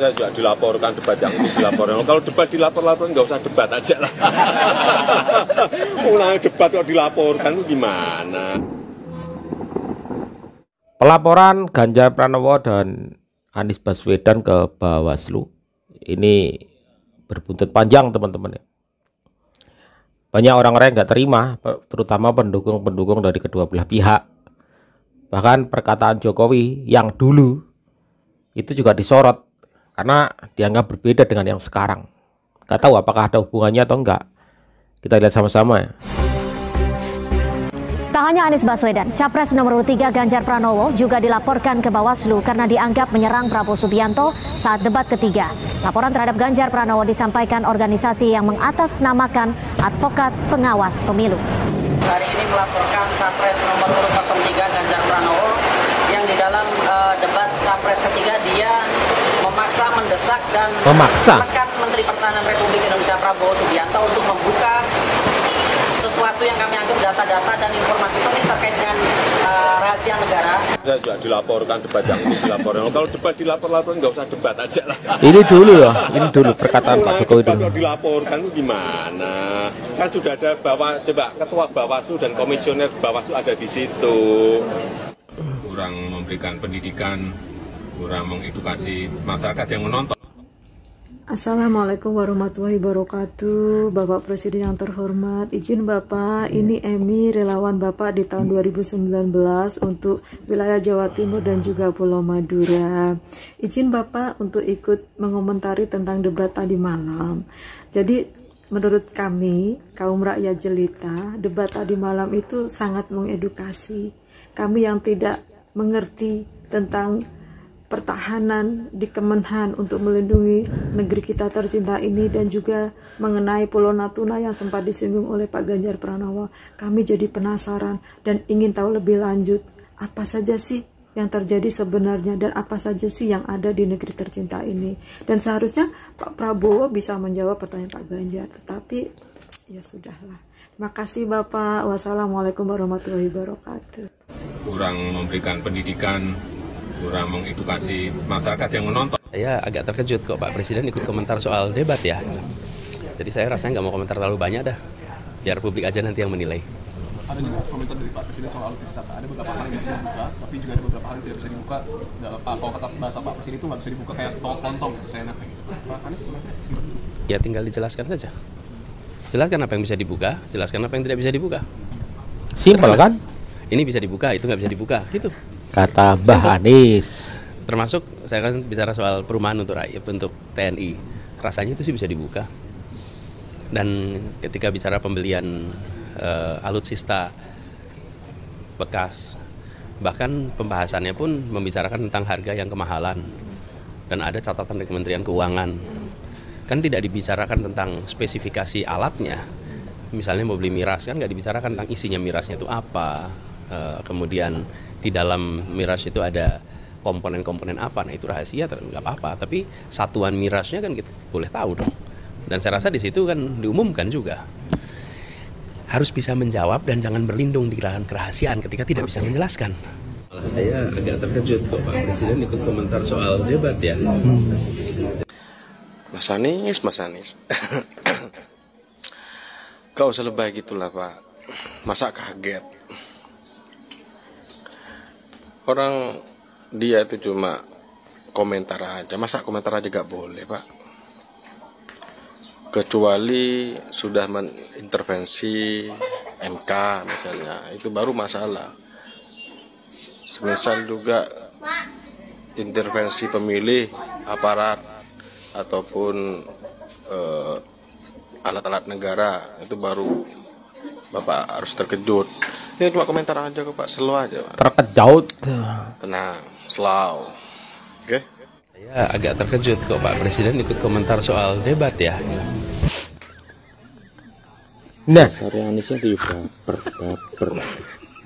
Saya juga dilaporkan debat yang itu dilaporkan. Kalau debat dilapor-laporin nggak usah debat aja lah. Ulang debat kok dilaporkan itu gimana? Pelaporan Ganjar Pranowo dan Anies Baswedan ke Bawaslu ini berbuntut panjang, teman-teman ya. Banyak orang-orang yang nggak terima, terutama pendukung-pendukung dari kedua belah pihak. Bahkan perkataan Jokowi yang dulu itu juga disorot karena dianggap berbeda dengan yang sekarang. Nggak tahu apakah ada hubungannya atau enggak. Kita lihat sama-sama ya. Tak hanya Anies Baswedan, Capres nomor 3 Ganjar Pranowo juga dilaporkan ke Bawaslu karena dianggap menyerang Prabowo Subianto saat debat ketiga. Laporan terhadap Ganjar Pranowo disampaikan organisasi yang mengatasnamakan Advokat Pengawas Pemilu. Hari ini melaporkan Capres nomor 03 Ganjar Pranowo yang di dalam debat Capres ketiga dia memaksa, mendesak dan menekan Menteri Pertahanan Republik Indonesia Prabowo Subianto untuk membuka sesuatu yang kami anggap data-data dan informasi penting terkait dengan rahasia negara. Saya juga dilaporkan debat yang itu dilaporkan. Kalau debat dilapor-laporin nggak usah debat aja lah. Ini dulu ya, ini dulu perkataan Pak Jokowi dulu. Kalau dilaporkan itu gimana? Kan sudah ada ketua Bawaslu dan komisioner Bawaslu ada di situ. Kurang memberikan pendidikan, kurang mengedukasi masyarakat yang menonton. Assalamualaikum warahmatullahi wabarakatuh. Bapak Presiden yang terhormat, izin Bapak, ini Emi, relawan Bapak di tahun 2019 untuk wilayah Jawa Timur dan juga Pulau Madura. Izin Bapak untuk ikut mengomentari tentang debat tadi malam. Jadi menurut kami, kaum rakyat jelita, debat tadi malam itu sangat mengedukasi. Kami yang tidak mengerti tentang pertahanan di Kemenhan untuk melindungi negeri kita tercinta ini dan juga mengenai Pulau Natuna yang sempat disinggung oleh Pak Ganjar Pranowo. Kami jadi penasaran dan ingin tahu lebih lanjut apa saja sih yang terjadi sebenarnya dan apa saja sih yang ada di negeri tercinta ini. Dan seharusnya Pak Prabowo bisa menjawab pertanyaan Pak Ganjar, tetapi ya sudahlah. Terima kasih Bapak. Wassalamualaikum warahmatullahi wabarakatuh. Kurang memberikan pendidikan, kurang mengedukasi masyarakat yang menonton. Saya agak terkejut kok Pak Presiden ikut komentar soal debat ya. Jadi saya rasanya nggak mau komentar terlalu banyak dah. Biar publik aja nanti yang menilai. Ada juga komentar dari Pak Presiden soal alutsista. Ada beberapa hal yang bisa dibuka, tapi juga ada beberapa hal yang tidak bisa dibuka. Kalau kata bahasa Pak Presiden itu nggak bisa dibuka kayak lontong, saya enak gitu. Pak Anies gimana? Ya tinggal dijelaskan saja. Jelaskan apa yang bisa dibuka, jelaskan apa yang tidak bisa dibuka. Simpel kan? Ini bisa dibuka, itu nggak bisa dibuka, gitu. Kata Mbah Anies. Termasuk saya kan bicara soal perumahan untuk rakyat, untuk TNI. Rasanya itu sih bisa dibuka. Dan ketika bicara pembelian alutsista bekas, bahkan pembahasannya pun membicarakan tentang harga yang kemahalan. Dan ada catatan dari Kementerian Keuangan. Kan tidak dibicarakan tentang spesifikasi alatnya. Misalnya mau beli miras, kan nggak dibicarakan tentang isinya mirasnya itu apa. Kemudian di dalam miras itu ada komponen-komponen apa, nah itu rahasia, nggak apa-apa. Tapi satuan mirasnya kan kita boleh tahu dong. Dan saya rasa di situ kan diumumkan juga. Harus bisa menjawab dan jangan berlindung di dalam kerahasiaan ketika tidak bisa menjelaskan. Saya agak terkejut kok Pak Presiden ikut komentar soal debat ya. Mas Anies. Gak usah lebay gitulah Pak. Masa kaget? Orang dia itu cuma komentar aja, masa komentar aja gak boleh Pak? Kecuali sudah mengintervensi MK misalnya, itu baru masalah. Semisal juga intervensi pemilih, aparat ataupun alat-alat negara, itu baru Bapak harus terkejut. Ini cuma komentar aja kok Pak, slow aja Pak. Terkejut. Tenang, slow. Oke? Saya agak terkejut kok Pak Presiden ikut komentar soal debat ya. Nah, Sari Anisnya di baper.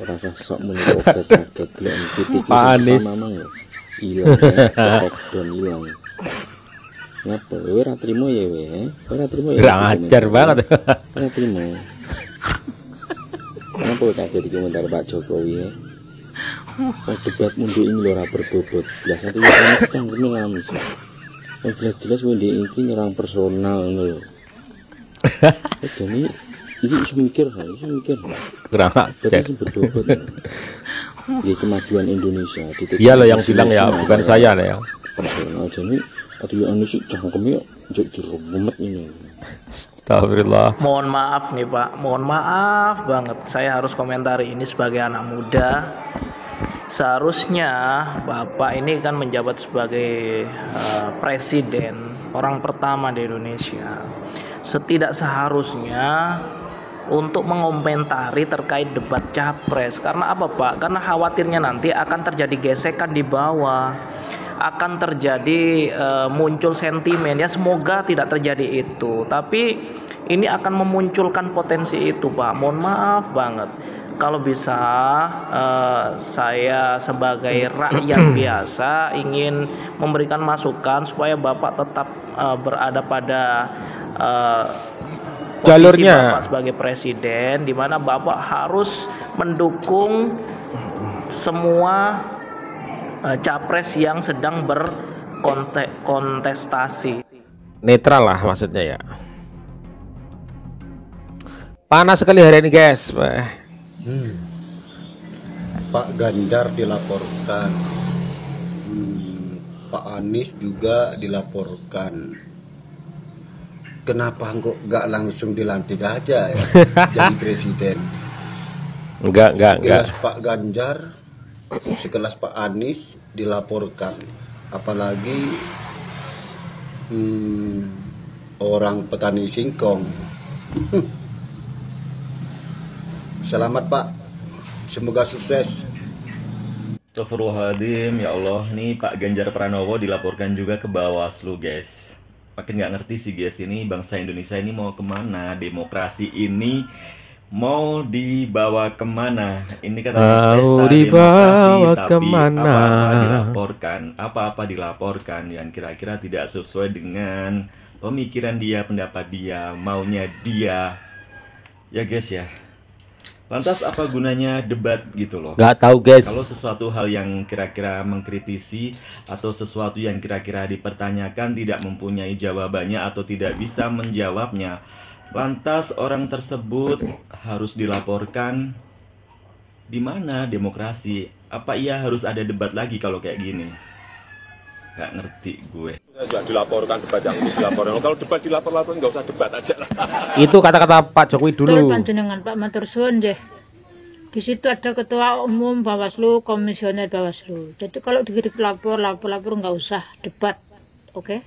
Rasa sok menurut kaget Pak Anies. Hilang dan hilang. Ngapa? Ora trimo ya we. Ora trimo ya. Kurang ajar banget. Ora trimo. Kenapa tak jadi komentar Pak Jokowi ya? Oh, debat mundur ini lho ora berbobot. Lah satu yang cangkeme ngamis. Yang jelas-jelas Wendy ini nyerang personal lho. Jadi ini iso mikir, kurang cek bertobat. Di kemajuan Indonesia. Iya loh yang bilang ya, bukan saya lah ya. Personal jadi atau yang anu sih cangkemnya jadi diremet ini. Astagfirullah. Mohon maaf nih Pak, mohon maaf banget. Saya harus komentari ini sebagai anak muda. Seharusnya Bapak ini kan menjabat sebagai presiden, orang pertama di Indonesia. Seharusnya untuk mengomentari terkait debat capres. Karena apa Pak? Karena khawatirnya nanti akan terjadi gesekan di bawah, akan terjadi muncul sentimen. Ya semoga tidak terjadi itu, tapi ini akan memunculkan potensi itu Pak. Mohon maaf banget. Kalau bisa saya sebagai rakyat biasa ingin memberikan masukan supaya Bapak tetap berada pada jalurnya Bapak sebagai presiden, di mana Bapak harus mendukung semua capres yang sedang berkontestasi. Netral lah maksudnya ya. Panas sekali hari ini guys. Pak Ganjar dilaporkan, Pak Anies juga dilaporkan. Kenapa nggak langsung dilantik aja ya jadi presiden? Enggak. Sekelas Pak Ganjar, sekelas Pak Anies dilaporkan, apalagi orang petani singkong. Selamat Pak, semoga sukses. Astagfirullahaladzim, ya Allah, nih Pak Ganjar Pranowo dilaporkan juga ke Bawaslu guys. Makin nggak ngerti sih guys, ini bangsa Indonesia ini mau kemana, demokrasi ini mau dibawa kemana. Ini kan mau dibawa kemana, apa-apa dilaporkan yang kira-kira tidak sesuai dengan pemikiran dia, pendapat dia, maunya dia ya guys ya. Lantas apa gunanya debat gitu loh? Gak tahu guys. Kalau sesuatu hal yang kira-kira mengkritisi atau sesuatu yang kira-kira dipertanyakan tidak mempunyai jawabannya atau tidak bisa menjawabnya, lantas orang tersebut harus dilaporkan. Di mana demokrasi? Apa ia harus ada debat lagi kalau kayak gini? Gak ngerti gue. Nggak dilaporkan debat yang dilaporkan. Kalau debat dilapor-laporin nggak usah debat aja lah. Itu kata-kata Pak Jokowi dulu. Panjenengan Pak Matur Suwun nggih. Di situ ada ketua umum Bawaslu, komisioner Bawaslu. Jadi kalau lapor nggak usah debat, oke?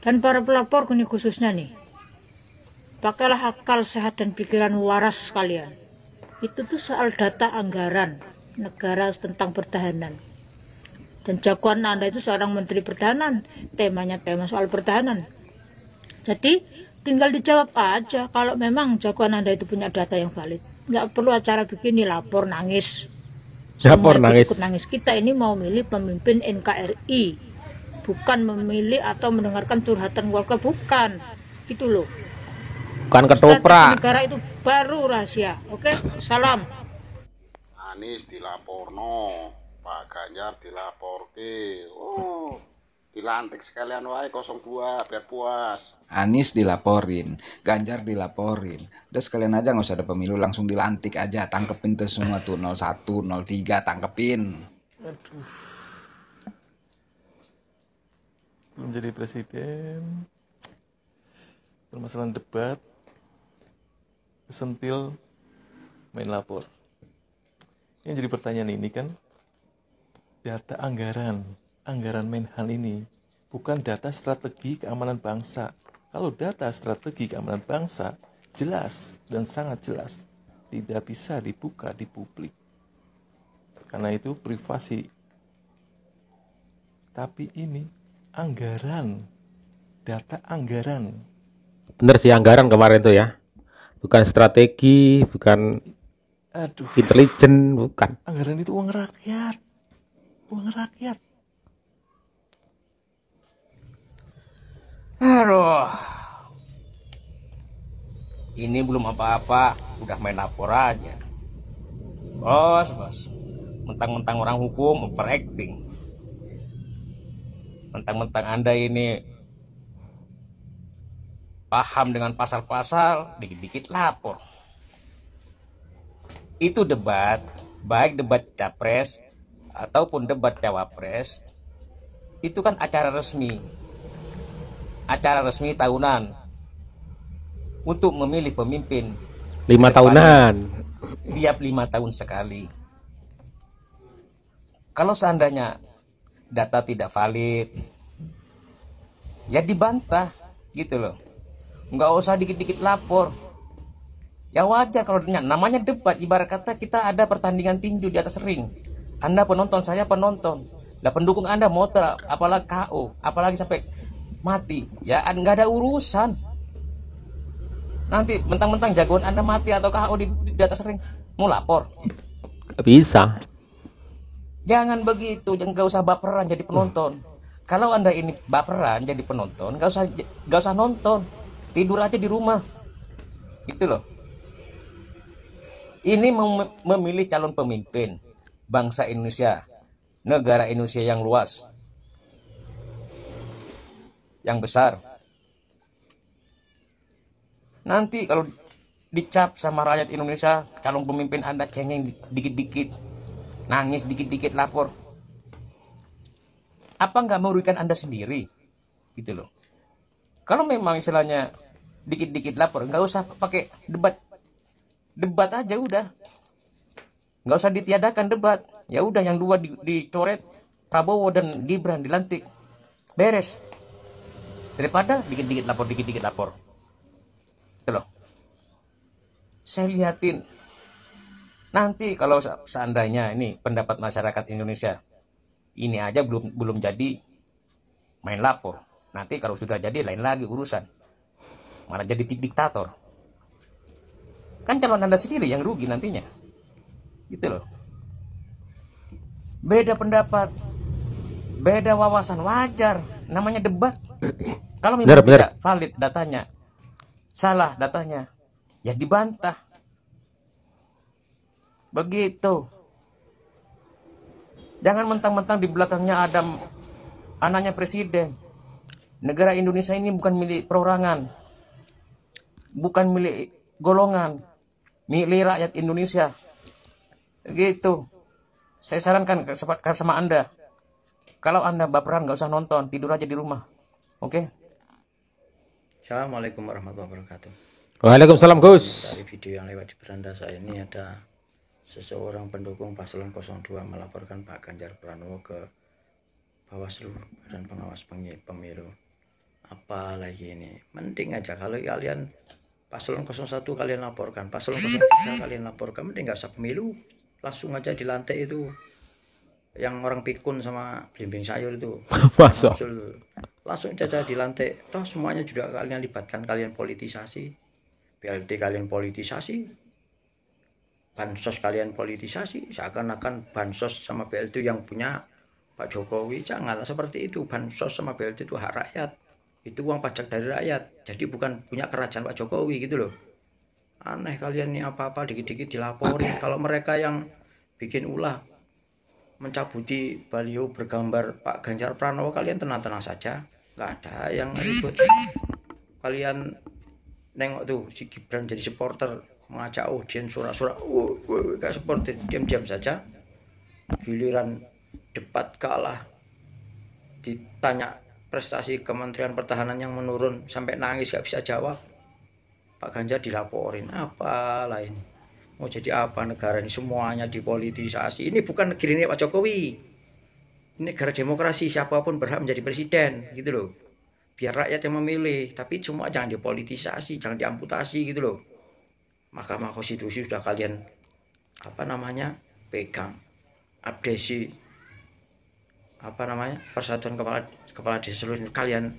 Dan para pelapor khususnya nih, pakailah akal sehat dan pikiran waras kalian. Itu tuh soal data anggaran negara tentang pertahanan. Dan jagoan Anda itu seorang menteri pertahanan, temanya tema soal pertahanan. Jadi tinggal dijawab aja kalau memang jagoan Anda itu punya data yang valid. Nggak perlu acara begini lapor nangis. Lapor nangis. Ikut nangis. Kita ini mau milih pemimpin NKRI, bukan memilih atau mendengarkan curhatan warga, bukan. Gitu loh. Bukan ketoprak. Negara itu baru rahasia. Oke, salam. Anies dilaporno, Pak Ganjar dilaporke. Oh, dilantik sekalian wae 02 biar puas. Anies dilaporin, Ganjar dilaporin. Udah sekalian aja nggak usah ada pemilu, langsung dilantik aja, tangkepin tuh semua tuh 01, 03, tangkepin. Aduh. Belum jadi presiden. Permasalahan debat, kesentil, main lapor. Yang jadi pertanyaan ini kan data anggaran Menhan ini bukan data strategi keamanan bangsa. Kalau data strategi keamanan bangsa jelas dan sangat jelas tidak bisa dibuka di publik. Karena itu privasi. Tapi ini anggaran, data anggaran. Bener sih anggaran kemarin tuh ya. Bukan strategi, bukan intelijen, bukan. Anggaran itu uang rakyat. Uang rakyat. Aduh. Ini belum apa-apa, udah main lapor aja. Bos. Mentang-mentang orang hukum overacting. Mentang-mentang Anda ini paham dengan pasal-pasal, dikit-dikit lapor. Itu debat, baik debat capres ataupun debat cawapres, itu kan acara resmi tahunan untuk memilih pemimpin 5 tahunan. tiap 5 tahun sekali. Kalau seandainya data tidak valid, ya dibantah gitu loh. Nggak usah dikit-dikit lapor. Ya wajar kalau namanya debat, ibarat kata kita ada pertandingan tinju di atas ring. Anda penonton, saya penonton. Lah pendukung Anda motor, apalagi KO, apalagi sampai mati. Ya nggak ada urusan. Nanti mentang-mentang jagoan Anda mati atau KO di atas ring, mau lapor? Gak bisa. Jangan begitu, nggak usah baperan jadi penonton. Kalau Anda ini baperan jadi penonton, nggak usah nonton, tidur aja di rumah, gitu loh. Ini memilih calon pemimpin bangsa Indonesia, negara Indonesia yang luas, yang besar. Nanti kalau dicap sama rakyat Indonesia, calon pemimpin Anda cengeng dikit-dikit, nangis dikit-dikit lapor, apa nggak merugikan Anda sendiri, gitu loh. Kalau memang istilahnya dikit-dikit lapor, nggak usah pakai debat aja udah, nggak usah ditiadakan debat. Ya udah, yang dua dicoret, Prabowo dan Gibran dilantik, beres, daripada dikit-dikit lapor, gitu loh. Saya lihatin nanti kalau seandainya ini pendapat masyarakat Indonesia ini aja belum jadi main lapor. Nanti kalau sudah jadi lain lagi urusan, malah jadi diktator. Kan calon Anda sendiri yang rugi nantinya, gitu loh. Beda pendapat, beda wawasan, wajar, namanya debat. Kalau memang tidak valid datanya, salah datanya, ya dibantah. Begitu. Jangan mentang-mentang di belakangnya ada anaknya presiden. Negara Indonesia ini bukan milik perorangan, bukan milik golongan, milik rakyat Indonesia. Gitu. Saya sarankan sama Anda, kalau Anda baperan nggak usah nonton, tidur aja di rumah. Oke? Assalamualaikum warahmatullahi wabarakatuh. Waalaikumsalam, Gus. Dari video yang lewat di beranda saya ini ada seseorang pendukung paslon 02 melaporkan Pak Ganjar Pranowo ke Bawaslu, Badan Pengawas Pemilu. Apalagi ini, mending aja kalau kalian paslon 01 kalian laporkan, paslon 03 kalian laporkan, mending nggak usah pemilu, langsung aja dilantik itu yang orang pikun sama belimbing sayur itu. Langsung aja dilantik, toh semuanya juga kalian libatkan, kalian politisasi, BLT kalian politisasi, bansos kalian politisasi, seakan-akan bansos sama BLT yang punya Pak Jokowi. Janganlah seperti itu, bansos sama BLT itu hak rakyat, itu uang pajak dari rakyat, jadi bukan punya kerajaan Pak Jokowi gitu loh. Aneh kalian nih, apa-apa dikit-dikit dilaporin. Kalau mereka yang bikin ulah mencabuti baliho bergambar Pak Ganjar Pranowo, kalian tenang-tenang saja, nggak ada yang ribut. Kalian nengok tuh si Gibran jadi supporter, mengajak audiens suara-suara, kayak supporter, diam-diam saja. Giliran debat kalah, ditanya prestasi Kementerian Pertahanan yang menurun sampai nangis gak bisa jawab, Pak Ganjar dilaporin. Apalah ini, mau jadi apa negara ini, semuanya dipolitisasi. Ini bukan negeri Pak Jokowi, ini negara demokrasi, siapapun berhak menjadi presiden gitu loh, biar rakyat yang memilih, tapi cuma jangan dipolitisasi, jangan diamputasi gitu loh. Mahkamah Konstitusi sudah kalian pegang, abdesi Persatuan Kepala Desa seluruh kalian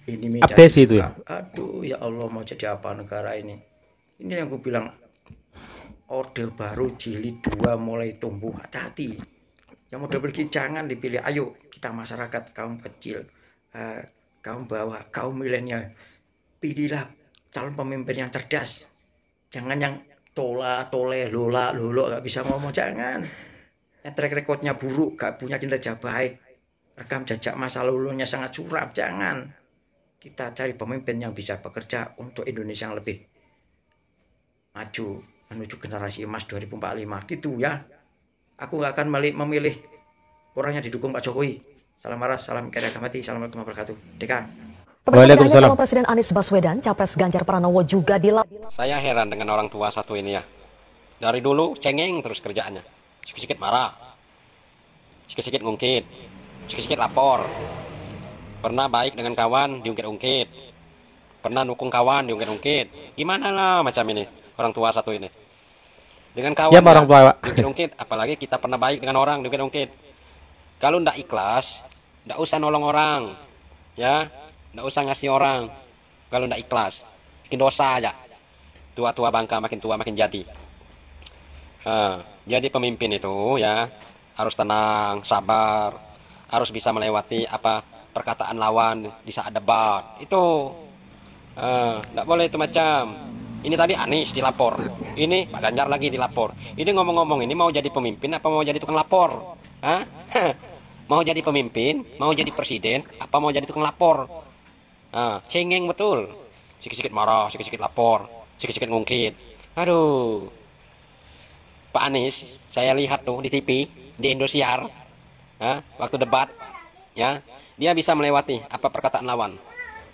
ini abdesi itu ya. Aduh ya Allah, mau jadi apa negara ini? Ini yang gue bilang, Orde Baru Jilid 2 mulai tumbuh. Hati-hati, yang model pergi jangan dipilih. Ayo kita masyarakat, kaum kecil, kaum bawah, kaum milenial, pilihlah calon pemimpin yang cerdas. Jangan yang lola gak bisa ngomong, jangan. Yang track recordnya buruk, gak punya kinerja baik, rekam jejak masa lalunya sangat suram. Jangan. Kita cari pemimpin yang bisa bekerja untuk Indonesia yang lebih maju menuju generasi emas 2045 gitu ya. Aku nggak akan memilih orang yang didukung Pak Jokowi. Salam maras, salam kaya mati, assalamualaikum warahmatullahi wabarakatuh. Deka. Waalaikumsalam. Calon Presiden Anies Baswedan, Capres Ganjar Pranowo juga Saya heran dengan orang tua satu ini ya. Dari dulu cengeng terus kerjaannya. Sikit-sikit marah, sikit-sikit ngungkit, sikit-sikit lapor. Pernah baik dengan kawan diungkit-ungkit, pernah nukung kawan diungkit-ungkit. Gimana lah macam ini orang tua satu ini. Dengan kawan ya, orang tua, diungkit-ungkit, apalagi kita pernah baik dengan orang diungkit-ungkit. Kalau ndak ikhlas, ndak usah nolong orang, ya, ndak usah ngasih orang. Kalau ndak ikhlas, bikin dosa aja. Tua-tua bangka makin tua makin jadi. Jadi pemimpin itu ya harus tenang, sabar, harus bisa melewati perkataan lawan di saat debat. Itu nggak boleh itu macam. Ini tadi Anies dilapor, ini Pak Ganjar lagi dilapor. Ini ngomong-ngomong ini mau jadi pemimpin apa mau jadi tukang lapor? Mau jadi pemimpin, mau jadi presiden, apa mau jadi tukang lapor? Cengeng betul. Sikit-sikit marah, sikit-sikit lapor, sikit-sikit ngungkit. Aduh. Pak Anies, saya lihat tuh di TV, di Indosiar, waktu debat, ya, dia bisa melewati perkataan lawan,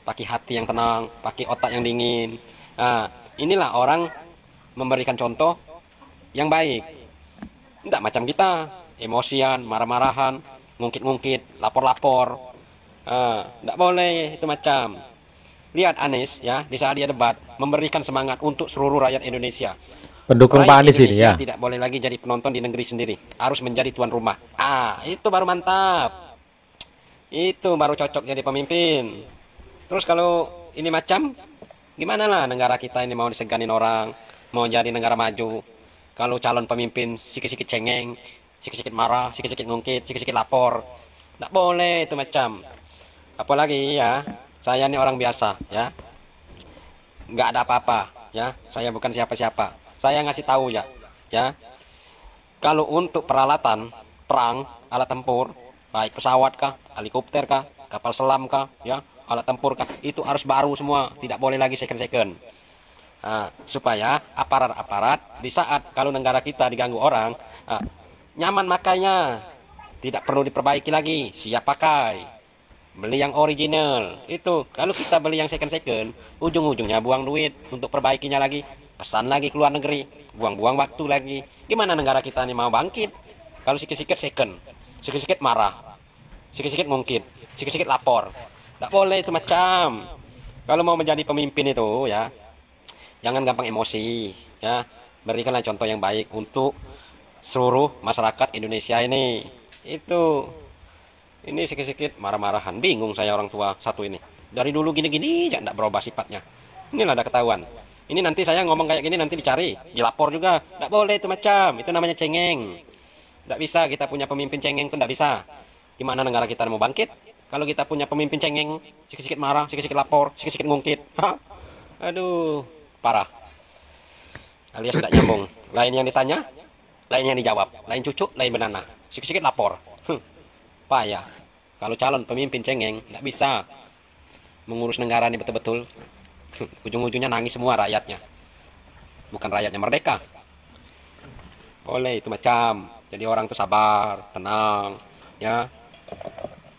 pakai hati yang tenang, pakai otak yang dingin. Inilah orang memberikan contoh yang baik. Tidak macam kita, emosian, marah-marahan, ngungkit-ngungkit, lapor-lapor. Tidak boleh itu macam. Lihat Anies, ya, di saat dia debat, memberikan semangat untuk seluruh rakyat Indonesia. Pendukung Pak Anies ini ya. Tidak boleh lagi jadi penonton di negeri sendiri, harus menjadi tuan rumah. Itu baru mantap. Itu baru cocok jadi pemimpin. Terus kalau ini macam, gimana lah negara kita ini mau diseganin orang, mau jadi negara maju. Kalau calon pemimpin sikit-sikit cengeng, sikit-sikit marah, sikit-sikit ngungkit, sikit-sikit lapor. Tidak boleh itu macam. Apalagi ya, saya ini orang biasa ya. Nggak ada apa-apa ya. Saya bukan siapa-siapa. Saya ngasih tahu ya. Kalau untuk peralatan perang, alat tempur, baik pesawat kah, helikopter kah, kapal selam kah, ya, alat tempur kah, itu harus baru semua, tidak boleh lagi second-second. Supaya aparat-aparat di saat kalau negara kita diganggu orang, nyaman makanya, tidak perlu diperbaiki lagi, siap pakai. Beli yang original. Itu kalau kita beli yang second-second, ujung-ujungnya buang duit untuk perbaikinya lagi, pesan lagi ke luar negeri, buang-buang waktu lagi. Gimana negara kita ini mau bangkit kalau sikit-sikit second, sikit-sikit marah, sikit-sikit ngungkit, sikit-sikit lapor? Tidak boleh itu macam. Kalau mau menjadi pemimpin itu ya, jangan gampang emosi ya. Berikanlah contoh yang baik untuk seluruh masyarakat Indonesia ini. Itu ini sikit-sikit marah-marahan, bingung saya orang tua satu ini. Dari dulu gini-gini ya tidak berubah sifatnya. Inilah ada ketahuan. Ini nanti saya ngomong kayak gini nanti dicari, dilapor juga. Tidak boleh itu macam, itu namanya cengeng. Tidak bisa kita punya pemimpin cengeng itu tidak bisa. Gimana negara kita mau bangkit? Kalau kita punya pemimpin cengeng, sikit-sikit marah, sikit-sikit lapor, sikit-sikit ngungkit. Aduh, parah. Alias tidak nyambung. Lain yang ditanya, lain yang dijawab. Lain cucuk, lain banana. Sikit-sikit lapor. Payah. Kalau calon pemimpin cengeng, tidak bisa mengurus negara ini betul-betul. Ujung-ujungnya nangis semua rakyatnya. Bukan rakyatnya merdeka. Boleh itu macam. Jadi orang itu sabar, tenang, ya.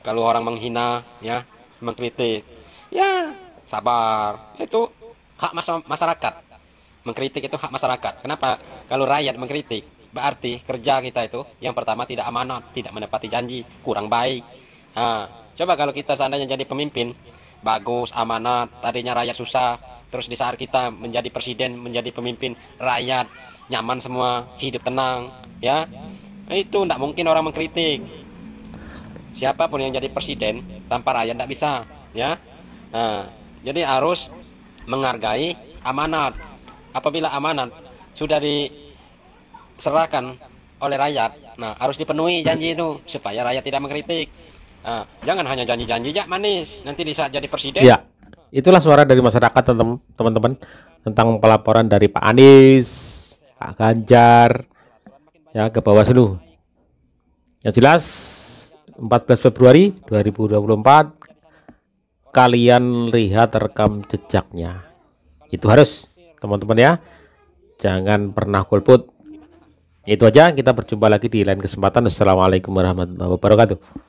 Kalau orang menghina, ya, mengkritik, ya, sabar. Itu hak masyarakat. Mengkritik itu hak masyarakat. Kenapa? Kalau rakyat mengkritik, berarti kerja kita itu yang pertama tidak amanat, tidak menepati janji, kurang baik. Coba kalau kita seandainya jadi pemimpin bagus, amanat, tadinya rakyat susah, terus di saat kita menjadi presiden, menjadi pemimpin, rakyat nyaman semua, hidup tenang, ya. Itu tidak mungkin orang mengkritik. Siapapun yang jadi presiden tanpa rakyat tidak bisa, ya. Jadi harus menghargai amanat. Apabila amanat sudah diserahkan oleh rakyat, harus dipenuhi janji itu supaya rakyat tidak mengkritik. Jangan hanya janji-janji ya manis, nanti di saat jadi presiden. Ya, itulah suara dari masyarakat teman-teman tentang pelaporan dari Pak Anies, Pak Ganjar, ya, ke Bawaslu. Yang jelas 14 Februari 2024. Kalian lihat rekam jejaknya. Itu harus, teman-teman ya. Jangan pernah golput. Itu aja, kita berjumpa lagi di lain kesempatan. Assalamualaikum warahmatullahi wabarakatuh.